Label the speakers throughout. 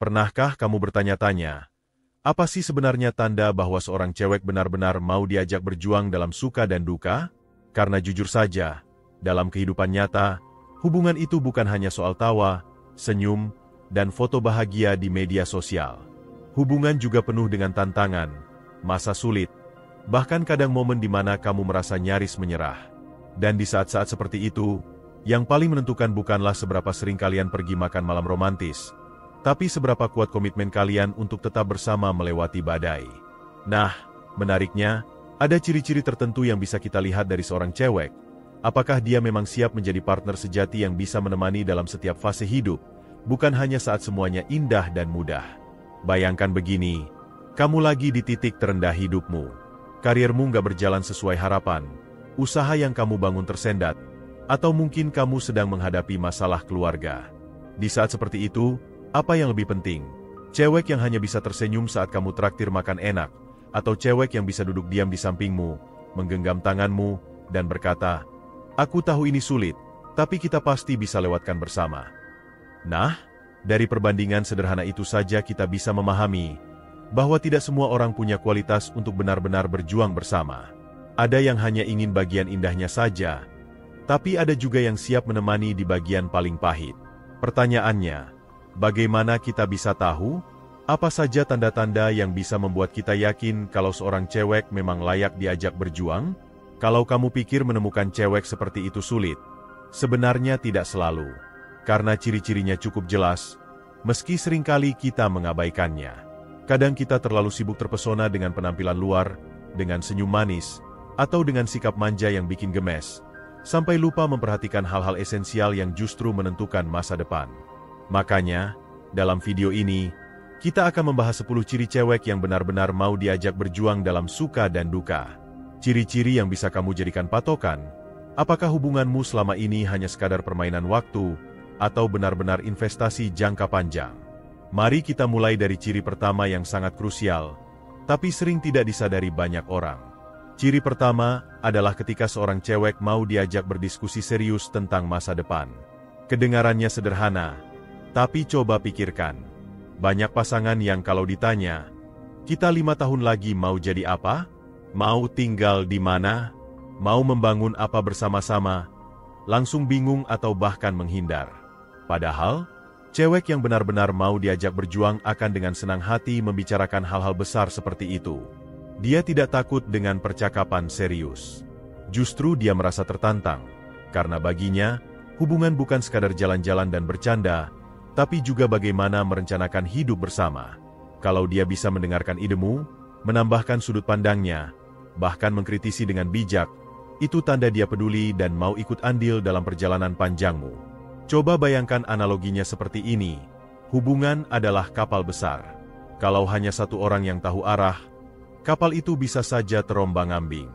Speaker 1: Pernahkah kamu bertanya-tanya, apa sih sebenarnya tanda bahwa seorang cewek benar-benar mau diajak berjuang dalam suka dan duka? Karena jujur saja, dalam kehidupan nyata, hubungan itu bukan hanya soal tawa, senyum, dan foto bahagia di media sosial. Hubungan juga penuh dengan tantangan, masa sulit, bahkan kadang momen di mana kamu merasa nyaris menyerah. Dan di saat-saat seperti itu, yang paling menentukan bukanlah seberapa sering kalian pergi makan malam romantis, tapi seberapa kuat komitmen kalian untuk tetap bersama melewati badai. Nah, menariknya, ada ciri-ciri tertentu yang bisa kita lihat dari seorang cewek. Apakah dia memang siap menjadi partner sejati yang bisa menemani dalam setiap fase hidup, bukan hanya saat semuanya indah dan mudah. Bayangkan begini, kamu lagi di titik terendah hidupmu. Karirmu nggak berjalan sesuai harapan, usaha yang kamu bangun tersendat, atau mungkin kamu sedang menghadapi masalah keluarga. Di saat seperti itu, apa yang lebih penting? Cewek yang hanya bisa tersenyum saat kamu traktir makan enak, atau cewek yang bisa duduk diam di sampingmu, menggenggam tanganmu, dan berkata, "Aku tahu ini sulit, tapi kita pasti bisa lewatkan bersama." Nah, dari perbandingan sederhana itu saja kita bisa memahami bahwa tidak semua orang punya kualitas untuk benar-benar berjuang bersama. Ada yang hanya ingin bagian indahnya saja, tapi ada juga yang siap menemani di bagian paling pahit. Pertanyaannya, bagaimana kita bisa tahu? Apa saja tanda-tanda yang bisa membuat kita yakin kalau seorang cewek memang layak diajak berjuang? Kalau kamu pikir menemukan cewek seperti itu sulit, sebenarnya tidak selalu. Karena ciri-cirinya cukup jelas, meski seringkali kita mengabaikannya. Kadang kita terlalu sibuk terpesona dengan penampilan luar, dengan senyum manis, atau dengan sikap manja yang bikin gemes, sampai lupa memperhatikan hal-hal esensial yang justru menentukan masa depan. Makanya, dalam video ini, kita akan membahas 10 ciri cewek yang benar-benar mau diajak berjuang dalam suka dan duka. Ciri-ciri yang bisa kamu jadikan patokan, apakah hubunganmu selama ini hanya sekadar permainan waktu, atau benar-benar investasi jangka panjang. Mari kita mulai dari ciri pertama yang sangat krusial, tapi sering tidak disadari banyak orang. Ciri pertama adalah ketika seorang cewek mau diajak berdiskusi serius tentang masa depan. Kedengarannya sederhana, tapi coba pikirkan, banyak pasangan yang kalau ditanya, "Kita 5 tahun lagi mau jadi apa? Mau tinggal di mana? Mau membangun apa bersama-sama?" langsung bingung atau bahkan menghindar. Padahal, cewek yang benar-benar mau diajak berjuang akan dengan senang hati membicarakan hal-hal besar seperti itu. Dia tidak takut dengan percakapan serius. Justru dia merasa tertantang, karena baginya, hubungan bukan sekadar jalan-jalan dan bercanda, tapi juga bagaimana merencanakan hidup bersama. Kalau dia bisa mendengarkan idemu, menambahkan sudut pandangnya, bahkan mengkritisi dengan bijak, itu tanda dia peduli dan mau ikut andil dalam perjalanan panjangmu. Coba bayangkan analoginya seperti ini. Hubungan adalah kapal besar. Kalau hanya satu orang yang tahu arah, kapal itu bisa saja terombang-ambing.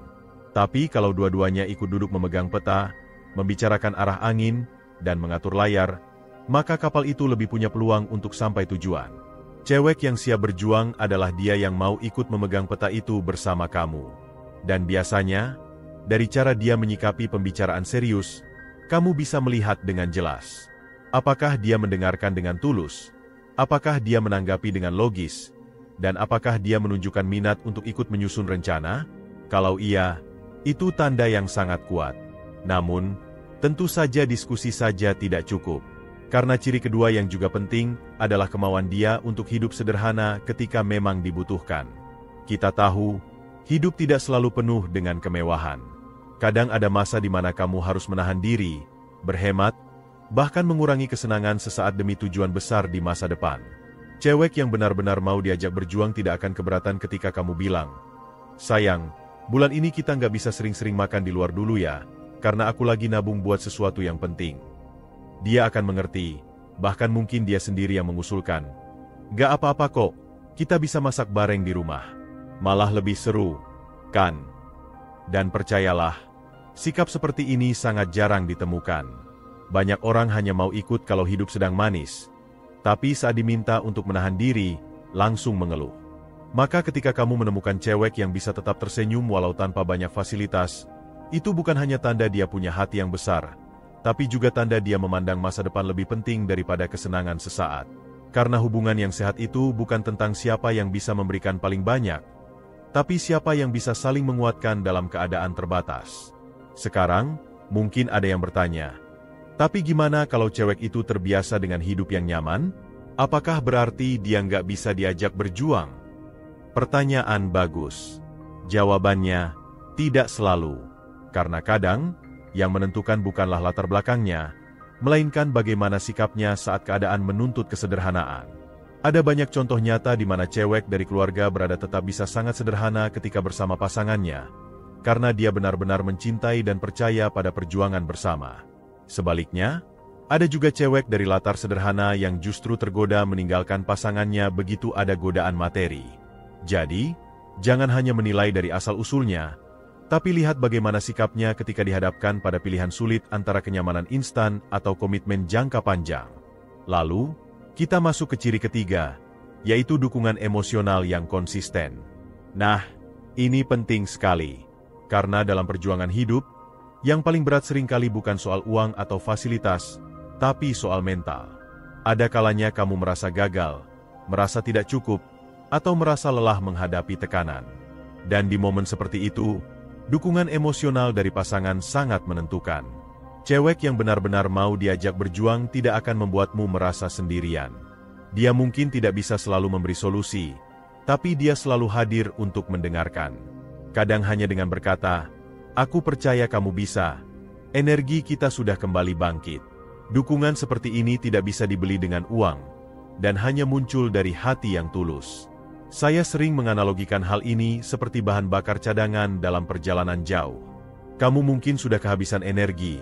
Speaker 1: Tapi kalau dua-duanya ikut duduk memegang peta, membicarakan arah angin, dan mengatur layar, maka kapal itu lebih punya peluang untuk sampai tujuan. Cewek yang siap berjuang adalah dia yang mau ikut memegang peta itu bersama kamu. Dan biasanya, dari cara dia menyikapi pembicaraan serius, kamu bisa melihat dengan jelas. Apakah dia mendengarkan dengan tulus? Apakah dia menanggapi dengan logis? Dan apakah dia menunjukkan minat untuk ikut menyusun rencana? Kalau iya, itu tanda yang sangat kuat. Namun, tentu saja diskusi saja tidak cukup. Karena ciri kedua yang juga penting adalah kemauan dia untuk hidup sederhana ketika memang dibutuhkan. Kita tahu, hidup tidak selalu penuh dengan kemewahan. Kadang ada masa di mana kamu harus menahan diri, berhemat, bahkan mengurangi kesenangan sesaat demi tujuan besar di masa depan. Cewek yang benar-benar mau diajak berjuang tidak akan keberatan ketika kamu bilang, "Sayang, bulan ini kita nggak bisa sering-sering makan di luar dulu ya, karena aku lagi nabung buat sesuatu yang penting." Dia akan mengerti, bahkan mungkin dia sendiri yang mengusulkan, "Gak apa-apa kok, kita bisa masak bareng di rumah. Malah lebih seru, kan?" Dan percayalah, sikap seperti ini sangat jarang ditemukan. Banyak orang hanya mau ikut kalau hidup sedang manis, tapi saat diminta untuk menahan diri, langsung mengeluh. Maka ketika kamu menemukan cewek yang bisa tetap tersenyum walau tanpa banyak fasilitas, itu bukan hanya tanda dia punya hati yang besar, tapi juga tanda dia memandang masa depan lebih penting daripada kesenangan sesaat. Karena hubungan yang sehat itu bukan tentang siapa yang bisa memberikan paling banyak, tapi siapa yang bisa saling menguatkan dalam keadaan terbatas. Sekarang, mungkin ada yang bertanya, tapi gimana kalau cewek itu terbiasa dengan hidup yang nyaman? Apakah berarti dia nggak bisa diajak berjuang? Pertanyaan bagus. Jawabannya, tidak selalu. Karena kadang, yang menentukan bukanlah latar belakangnya, melainkan bagaimana sikapnya saat keadaan menuntut kesederhanaan. Ada banyak contoh nyata di mana cewek dari keluarga berada tetap bisa sangat sederhana ketika bersama pasangannya, karena dia benar-benar mencintai dan percaya pada perjuangan bersama. Sebaliknya, ada juga cewek dari latar sederhana yang justru tergoda meninggalkan pasangannya begitu ada godaan materi. Jadi, jangan hanya menilai dari asal-usulnya, tapi lihat bagaimana sikapnya ketika dihadapkan pada pilihan sulit antara kenyamanan instan atau komitmen jangka panjang. Lalu, kita masuk ke ciri ketiga, yaitu dukungan emosional yang konsisten. Nah, ini penting sekali, karena dalam perjuangan hidup, yang paling berat seringkali bukan soal uang atau fasilitas, tapi soal mental. Ada kalanya kamu merasa gagal, merasa tidak cukup, atau merasa lelah menghadapi tekanan. Dan di momen seperti itu, dukungan emosional dari pasangan sangat menentukan. Cewek yang benar-benar mau diajak berjuang tidak akan membuatmu merasa sendirian. Dia mungkin tidak bisa selalu memberi solusi, tapi dia selalu hadir untuk mendengarkan. Kadang hanya dengan berkata, "Aku percaya kamu bisa," energi kita sudah kembali bangkit. Dukungan seperti ini tidak bisa dibeli dengan uang, dan hanya muncul dari hati yang tulus. Saya sering menganalogikan hal ini seperti bahan bakar cadangan dalam perjalanan jauh. Kamu mungkin sudah kehabisan energi,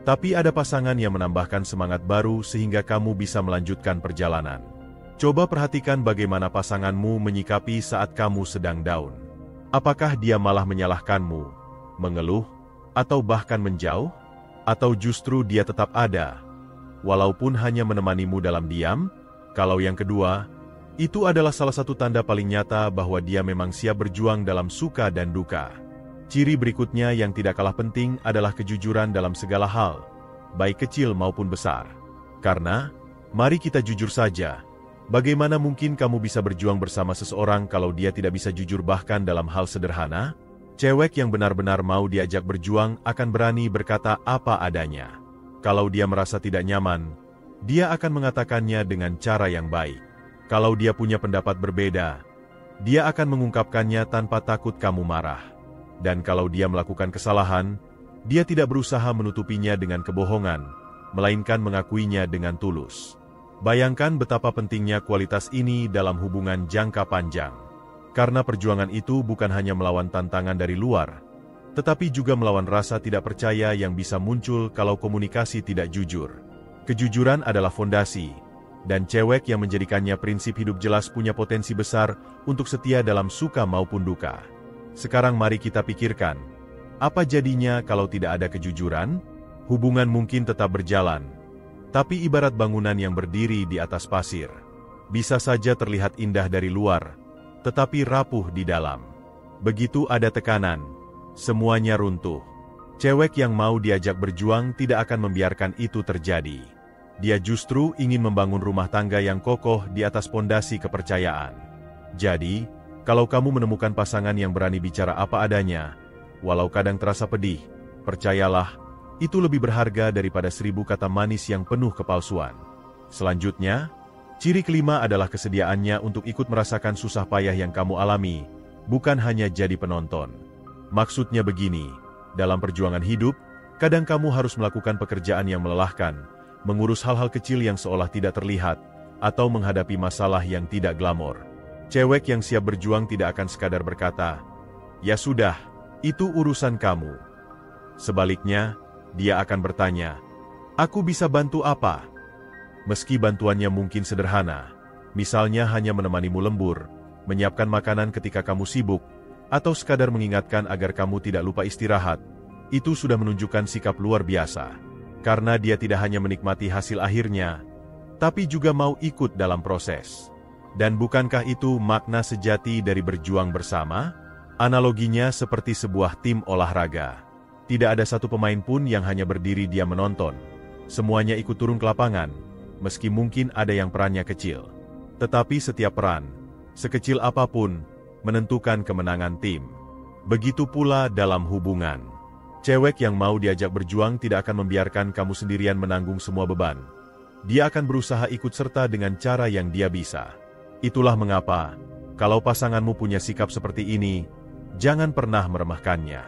Speaker 1: tapi ada pasangan yang menambahkan semangat baru sehingga kamu bisa melanjutkan perjalanan. Coba perhatikan bagaimana pasanganmu menyikapi saat kamu sedang down. Apakah dia malah menyalahkanmu, mengeluh, atau bahkan menjauh? Atau justru dia tetap ada, walaupun hanya menemanimu dalam diam? Kalau yang kedua, itu adalah salah satu tanda paling nyata bahwa dia memang siap berjuang dalam suka dan duka. Ciri berikutnya yang tidak kalah penting adalah kejujuran dalam segala hal, baik kecil maupun besar. Karena, mari kita jujur saja, bagaimana mungkin kamu bisa berjuang bersama seseorang kalau dia tidak bisa jujur bahkan dalam hal sederhana? Cewek yang benar-benar mau diajak berjuang akan berani berkata apa adanya. Kalau dia merasa tidak nyaman, dia akan mengatakannya dengan cara yang baik. Kalau dia punya pendapat berbeda, dia akan mengungkapkannya tanpa takut kamu marah. Dan kalau dia melakukan kesalahan, dia tidak berusaha menutupinya dengan kebohongan, melainkan mengakuinya dengan tulus. Bayangkan betapa pentingnya kualitas ini dalam hubungan jangka panjang. Karena perjuangan itu bukan hanya melawan tantangan dari luar, tetapi juga melawan rasa tidak percaya yang bisa muncul kalau komunikasi tidak jujur. Kejujuran adalah fondasi, dan cewek yang menjadikannya prinsip hidup jelas punya potensi besar untuk setia dalam suka maupun duka. Sekarang mari kita pikirkan, apa jadinya kalau tidak ada kejujuran? Hubungan mungkin tetap berjalan, tapi ibarat bangunan yang berdiri di atas pasir. Bisa saja terlihat indah dari luar, tetapi rapuh di dalam. Begitu ada tekanan, semuanya runtuh. Cewek yang mau diajak berjuang tidak akan membiarkan itu terjadi. Dia justru ingin membangun rumah tangga yang kokoh di atas pondasi kepercayaan. Jadi, kalau kamu menemukan pasangan yang berani bicara apa adanya, walau kadang terasa pedih, percayalah, itu lebih berharga daripada 1000 kata manis yang penuh kepalsuan. Selanjutnya, ciri kelima adalah kesediaannya untuk ikut merasakan susah payah yang kamu alami, bukan hanya jadi penonton. Maksudnya begini, dalam perjuangan hidup, kadang kamu harus melakukan pekerjaan yang melelahkan, mengurus hal-hal kecil yang seolah tidak terlihat, atau menghadapi masalah yang tidak glamor. Cewek yang siap berjuang tidak akan sekadar berkata, "Ya sudah, itu urusan kamu." Sebaliknya, dia akan bertanya, "Aku bisa bantu apa?" Meski bantuannya mungkin sederhana, misalnya hanya menemanimu lembur, menyiapkan makanan ketika kamu sibuk, atau sekadar mengingatkan agar kamu tidak lupa istirahat, itu sudah menunjukkan sikap luar biasa. Karena dia tidak hanya menikmati hasil akhirnya, tapi juga mau ikut dalam proses. Dan bukankah itu makna sejati dari berjuang bersama? Analoginya seperti sebuah tim olahraga. Tidak ada satu pemain pun yang hanya berdiri diam menonton. Semuanya ikut turun ke lapangan, meski mungkin ada yang perannya kecil. Tetapi setiap peran, sekecil apapun, menentukan kemenangan tim. Begitu pula dalam hubungan. Cewek yang mau diajak berjuang tidak akan membiarkan kamu sendirian menanggung semua beban. Dia akan berusaha ikut serta dengan cara yang dia bisa. Itulah mengapa, kalau pasanganmu punya sikap seperti ini, jangan pernah meremehkannya.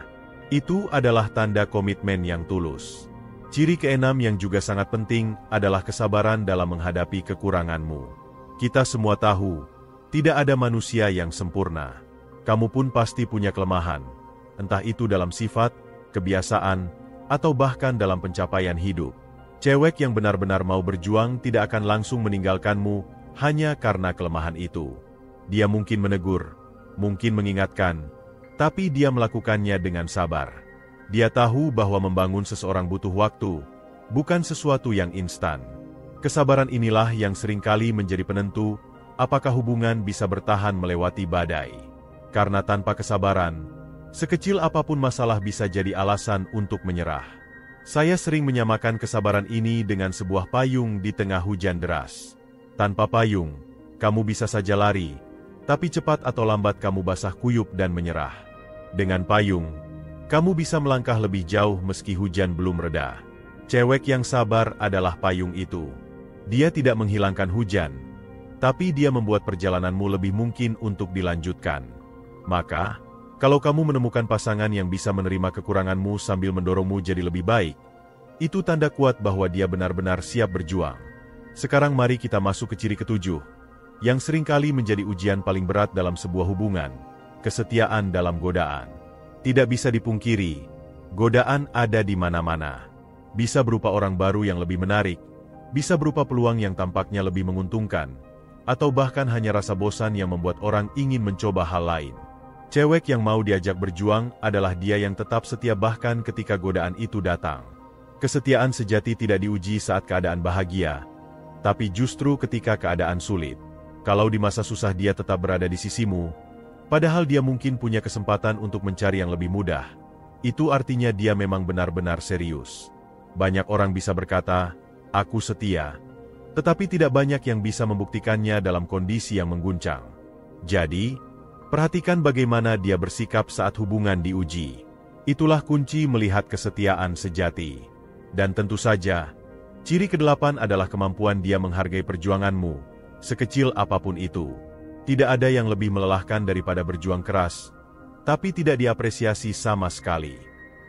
Speaker 1: Itu adalah tanda komitmen yang tulus. Ciri keenam yang juga sangat penting adalah kesabaran dalam menghadapi kekuranganmu. Kita semua tahu, tidak ada manusia yang sempurna. Kamu pun pasti punya kelemahan, entah itu dalam sifat, kebiasaan, atau bahkan dalam pencapaian hidup. Cewek yang benar-benar mau berjuang tidak akan langsung meninggalkanmu hanya karena kelemahan itu. Dia mungkin menegur, mungkin mengingatkan, tapi dia melakukannya dengan sabar. Dia tahu bahwa membangun seseorang butuh waktu, bukan sesuatu yang instan. Kesabaran inilah yang seringkali menjadi penentu apakah hubungan bisa bertahan melewati badai. Karena tanpa kesabaran, sekecil apapun masalah bisa jadi alasan untuk menyerah. Saya sering menyamakan kesabaran ini dengan sebuah payung di tengah hujan deras. Tanpa payung, kamu bisa saja lari, tapi cepat atau lambat kamu basah kuyup dan menyerah. Dengan payung, kamu bisa melangkah lebih jauh meski hujan belum reda. Cewek yang sabar adalah payung itu. Dia tidak menghilangkan hujan, tapi dia membuat perjalananmu lebih mungkin untuk dilanjutkan. Maka, kalau kamu menemukan pasangan yang bisa menerima kekuranganmu sambil mendorongmu jadi lebih baik, itu tanda kuat bahwa dia benar-benar siap berjuang. Sekarang mari kita masuk ke ciri ketujuh, yang seringkali menjadi ujian paling berat dalam sebuah hubungan, kesetiaan dalam godaan. Tidak bisa dipungkiri, godaan ada di mana-mana. Bisa berupa orang baru yang lebih menarik, bisa berupa peluang yang tampaknya lebih menguntungkan, atau bahkan hanya rasa bosan yang membuat orang ingin mencoba hal lain. Cewek yang mau diajak berjuang adalah dia yang tetap setia bahkan ketika godaan itu datang. Kesetiaan sejati tidak diuji saat keadaan bahagia, tapi justru ketika keadaan sulit. Kalau di masa susah dia tetap berada di sisimu, padahal dia mungkin punya kesempatan untuk mencari yang lebih mudah, itu artinya dia memang benar-benar serius. Banyak orang bisa berkata, "Aku setia," tetapi tidak banyak yang bisa membuktikannya dalam kondisi yang mengguncang. Jadi, perhatikan bagaimana dia bersikap saat hubungan diuji. Itulah kunci melihat kesetiaan sejati. Dan tentu saja, ciri kedelapan adalah kemampuan dia menghargai perjuanganmu, sekecil apapun itu. Tidak ada yang lebih melelahkan daripada berjuang keras, tapi tidak diapresiasi sama sekali.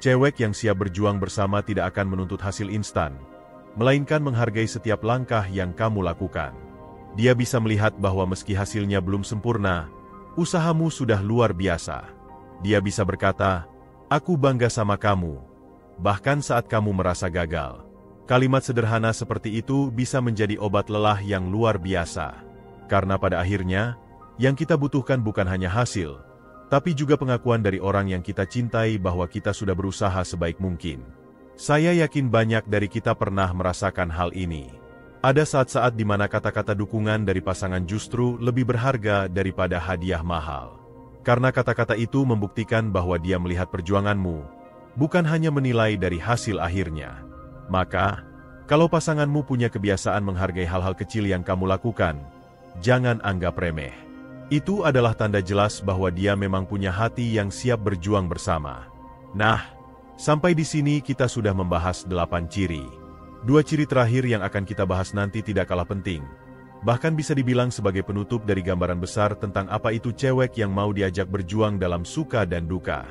Speaker 1: Cewek yang siap berjuang bersama tidak akan menuntut hasil instan, melainkan menghargai setiap langkah yang kamu lakukan. Dia bisa melihat bahwa meski hasilnya belum sempurna, usahamu sudah luar biasa. Dia bisa berkata, "Aku bangga sama kamu," bahkan saat kamu merasa gagal. Kalimat sederhana seperti itu bisa menjadi obat lelah yang luar biasa. Karena pada akhirnya, yang kita butuhkan bukan hanya hasil, tapi juga pengakuan dari orang yang kita cintai bahwa kita sudah berusaha sebaik mungkin. Saya yakin banyak dari kita pernah merasakan hal ini. Ada saat-saat di mana kata-kata dukungan dari pasangan justru lebih berharga daripada hadiah mahal. Karena kata-kata itu membuktikan bahwa dia melihat perjuanganmu, bukan hanya menilai dari hasil akhirnya. Maka, kalau pasanganmu punya kebiasaan menghargai hal-hal kecil yang kamu lakukan, jangan anggap remeh. Itu adalah tanda jelas bahwa dia memang punya hati yang siap berjuang bersama. Nah, sampai di sini kita sudah membahas 8 ciri. 2 ciri terakhir yang akan kita bahas nanti tidak kalah penting. Bahkan bisa dibilang sebagai penutup dari gambaran besar tentang apa itu cewek yang mau diajak berjuang dalam suka dan duka.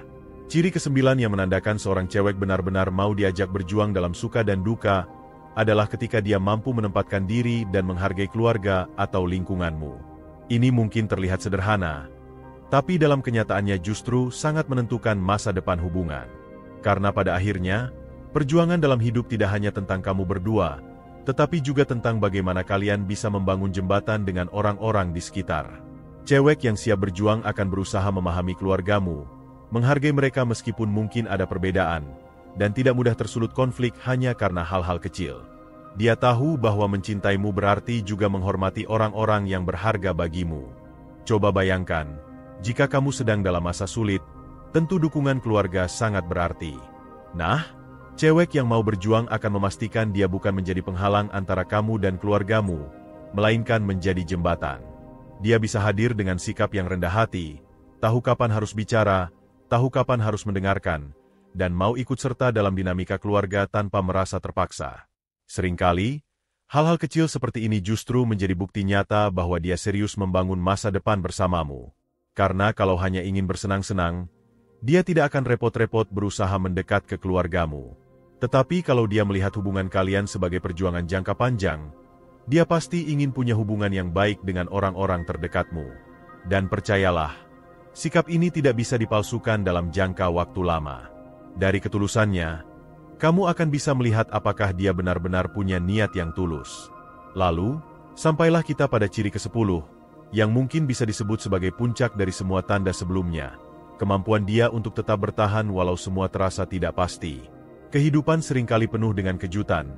Speaker 1: Ciri ke-9 yang menandakan seorang cewek benar-benar mau diajak berjuang dalam suka dan duka adalah ketika dia mampu menempatkan diri dan menghargai keluarga atau lingkunganmu. Ini mungkin terlihat sederhana, tapi dalam kenyataannya justru sangat menentukan masa depan hubungan. Karena pada akhirnya, perjuangan dalam hidup tidak hanya tentang kamu berdua, tetapi juga tentang bagaimana kalian bisa membangun jembatan dengan orang-orang di sekitar. Cewek yang siap berjuang akan berusaha memahami keluargamu, menghargai mereka meskipun mungkin ada perbedaan, dan tidak mudah tersulut konflik hanya karena hal-hal kecil. Dia tahu bahwa mencintaimu berarti juga menghormati orang-orang yang berharga bagimu. Coba bayangkan, jika kamu sedang dalam masa sulit, tentu dukungan keluarga sangat berarti. Nah, cewek yang mau berjuang akan memastikan dia bukan menjadi penghalang antara kamu dan keluargamu, melainkan menjadi jembatan. Dia bisa hadir dengan sikap yang rendah hati, tahu kapan harus bicara, tahu kapan harus mendengarkan, dan mau ikut serta dalam dinamika keluarga tanpa merasa terpaksa. Seringkali, hal-hal kecil seperti ini justru menjadi bukti nyata bahwa dia serius membangun masa depan bersamamu. Karena kalau hanya ingin bersenang-senang, dia tidak akan repot-repot berusaha mendekat ke keluargamu. Tetapi kalau dia melihat hubungan kalian sebagai perjuangan jangka panjang, dia pasti ingin punya hubungan yang baik dengan orang-orang terdekatmu. Dan percayalah, sikap ini tidak bisa dipalsukan dalam jangka waktu lama. Dari ketulusannya, kamu akan bisa melihat apakah dia benar-benar punya niat yang tulus. Lalu, sampailah kita pada ciri ke-10, yang mungkin bisa disebut sebagai puncak dari semua tanda sebelumnya. Kemampuan dia untuk tetap bertahan walau semua terasa tidak pasti. Kehidupan seringkali penuh dengan kejutan.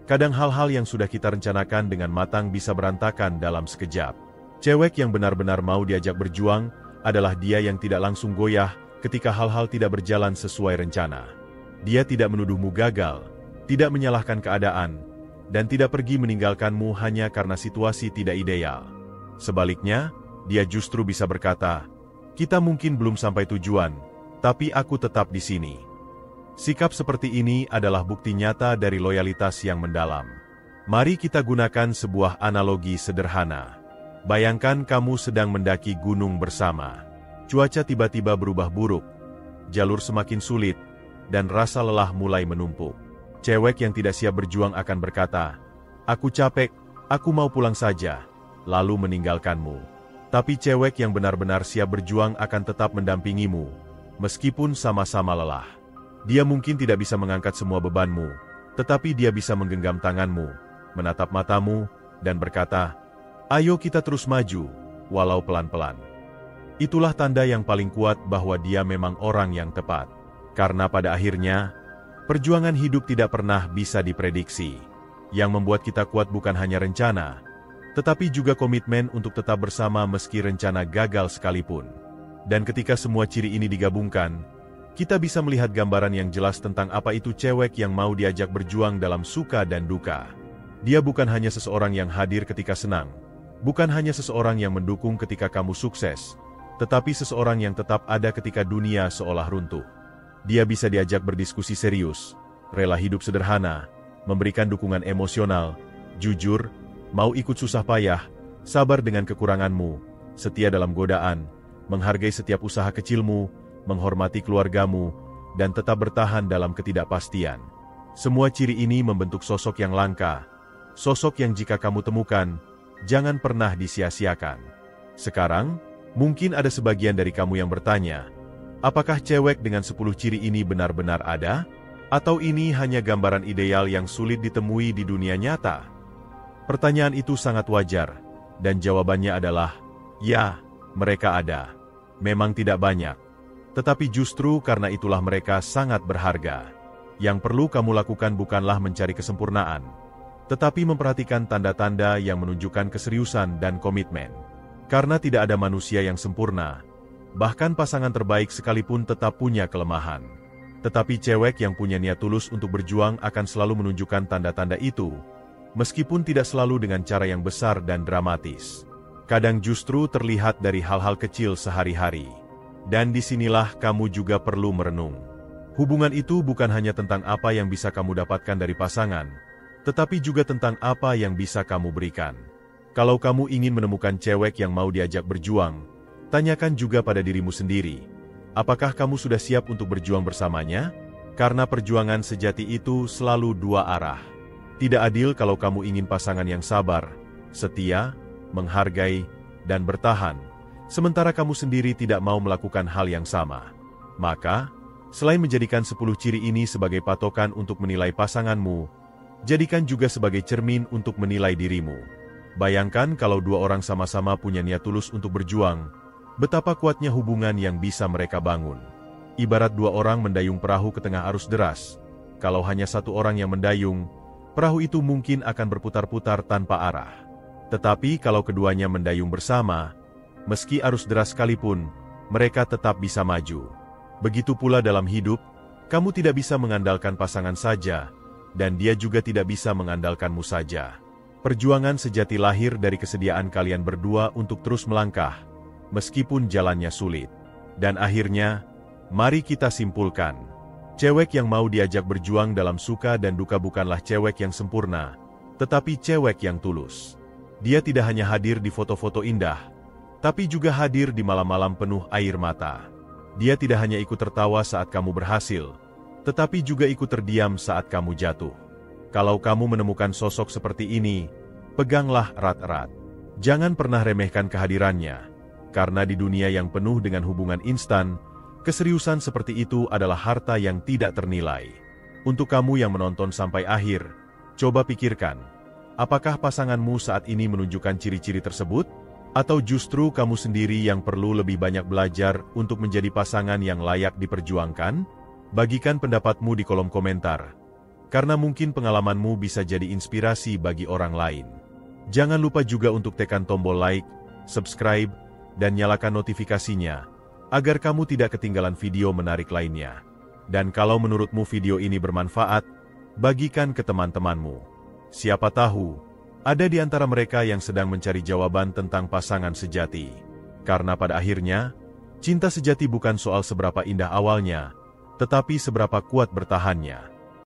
Speaker 1: Kadang hal-hal yang sudah kita rencanakan dengan matang bisa berantakan dalam sekejap. Cewek yang benar-benar mau diajak berjuang adalah dia yang tidak langsung goyah ketika hal-hal tidak berjalan sesuai rencana. Dia tidak menuduhmu gagal, tidak menyalahkan keadaan, dan tidak pergi meninggalkanmu hanya karena situasi tidak ideal. Sebaliknya, dia justru bisa berkata, "Kita mungkin belum sampai tujuan, tapi aku tetap di sini." Sikap seperti ini adalah bukti nyata dari loyalitas yang mendalam. Mari kita gunakan sebuah analogi sederhana. Bayangkan kamu sedang mendaki gunung bersama. Cuaca tiba-tiba berubah buruk, jalur semakin sulit, dan rasa lelah mulai menumpuk. Cewek yang tidak siap berjuang akan berkata, "Aku capek, aku mau pulang saja," lalu meninggalkanmu. Tapi cewek yang benar-benar siap berjuang akan tetap mendampingimu, meskipun sama-sama lelah. Dia mungkin tidak bisa mengangkat semua bebanmu, tetapi dia bisa menggenggam tanganmu, menatap matamu, dan berkata, "Ayo kita terus maju, walau pelan-pelan." Itulah tanda yang paling kuat bahwa dia memang orang yang tepat. Karena pada akhirnya, perjuangan hidup tidak pernah bisa diprediksi. Yang membuat kita kuat bukan hanya rencana, tetapi juga komitmen untuk tetap bersama meski rencana gagal sekalipun. Dan ketika semua ciri ini digabungkan, kita bisa melihat gambaran yang jelas tentang apa itu cewek yang mau diajak berjuang dalam suka dan duka. Dia bukan hanya seseorang yang hadir ketika senang, bukan hanya seseorang yang mendukung ketika kamu sukses, tetapi seseorang yang tetap ada ketika dunia seolah runtuh. Dia bisa diajak berdiskusi serius, rela hidup sederhana, memberikan dukungan emosional, jujur, mau ikut susah payah, sabar dengan kekuranganmu, setia dalam godaan, menghargai setiap usaha kecilmu, menghormati keluargamu, dan tetap bertahan dalam ketidakpastian. Semua ciri ini membentuk sosok yang langka, sosok yang jika kamu temukan, jangan pernah disia-siakan. Sekarang, mungkin ada sebagian dari kamu yang bertanya, apakah cewek dengan 10 ciri ini benar-benar ada? Atau ini hanya gambaran ideal yang sulit ditemui di dunia nyata? Pertanyaan itu sangat wajar, dan jawabannya adalah, ya, mereka ada. Memang tidak banyak. Tetapi justru karena itulah mereka sangat berharga. Yang perlu kamu lakukan bukanlah mencari kesempurnaan, tetapi memperhatikan tanda-tanda yang menunjukkan keseriusan dan komitmen. Karena tidak ada manusia yang sempurna, bahkan pasangan terbaik sekalipun tetap punya kelemahan. Tetapi cewek yang punya niat tulus untuk berjuang akan selalu menunjukkan tanda-tanda itu, meskipun tidak selalu dengan cara yang besar dan dramatis. Kadang justru terlihat dari hal-hal kecil sehari-hari. Dan disinilah kamu juga perlu merenung. Hubungan itu bukan hanya tentang apa yang bisa kamu dapatkan dari pasangan, tetapi juga tentang apa yang bisa kamu berikan. Kalau kamu ingin menemukan cewek yang mau diajak berjuang, tanyakan juga pada dirimu sendiri, apakah kamu sudah siap untuk berjuang bersamanya? Karena perjuangan sejati itu selalu dua arah. Tidak adil kalau kamu ingin pasangan yang sabar, setia, menghargai, dan bertahan, sementara kamu sendiri tidak mau melakukan hal yang sama. Maka, selain menjadikan 10 ciri ini sebagai patokan untuk menilai pasanganmu, jadikan juga sebagai cermin untuk menilai dirimu. Bayangkan kalau dua orang sama-sama punya niat tulus untuk berjuang, betapa kuatnya hubungan yang bisa mereka bangun. Ibarat dua orang mendayung perahu ke tengah arus deras. Kalau hanya satu orang yang mendayung, perahu itu mungkin akan berputar-putar tanpa arah. Tetapi kalau keduanya mendayung bersama, meski arus deras sekalipun, mereka tetap bisa maju. Begitu pula dalam hidup, kamu tidak bisa mengandalkan pasangan saja, dan dia juga tidak bisa mengandalkanmu saja. Perjuangan sejati lahir dari kesediaan kalian berdua untuk terus melangkah, meskipun jalannya sulit. Dan akhirnya, mari kita simpulkan. Cewek yang mau diajak berjuang dalam suka dan duka bukanlah cewek yang sempurna, tetapi cewek yang tulus. Dia tidak hanya hadir di foto-foto indah, tapi juga hadir di malam-malam penuh air mata. Dia tidak hanya ikut tertawa saat kamu berhasil, tetapi juga ikut terdiam saat kamu jatuh. Kalau kamu menemukan sosok seperti ini, peganglah erat-erat. Jangan pernah remehkan kehadirannya, karena di dunia yang penuh dengan hubungan instan, keseriusan seperti itu adalah harta yang tidak ternilai. Untuk kamu yang menonton sampai akhir, coba pikirkan, apakah pasanganmu saat ini menunjukkan ciri-ciri tersebut? Atau justru kamu sendiri yang perlu lebih banyak belajar untuk menjadi pasangan yang layak diperjuangkan? Bagikan pendapatmu di kolom komentar, karena mungkin pengalamanmu bisa jadi inspirasi bagi orang lain. Jangan lupa juga untuk tekan tombol like, subscribe, dan nyalakan notifikasinya, agar kamu tidak ketinggalan video menarik lainnya. Dan kalau menurutmu video ini bermanfaat, bagikan ke teman-temanmu. Siapa tahu, ada di antara mereka yang sedang mencari jawaban tentang pasangan sejati. Karena pada akhirnya, cinta sejati bukan soal seberapa indah awalnya, tetapi seberapa kuat bertahannya.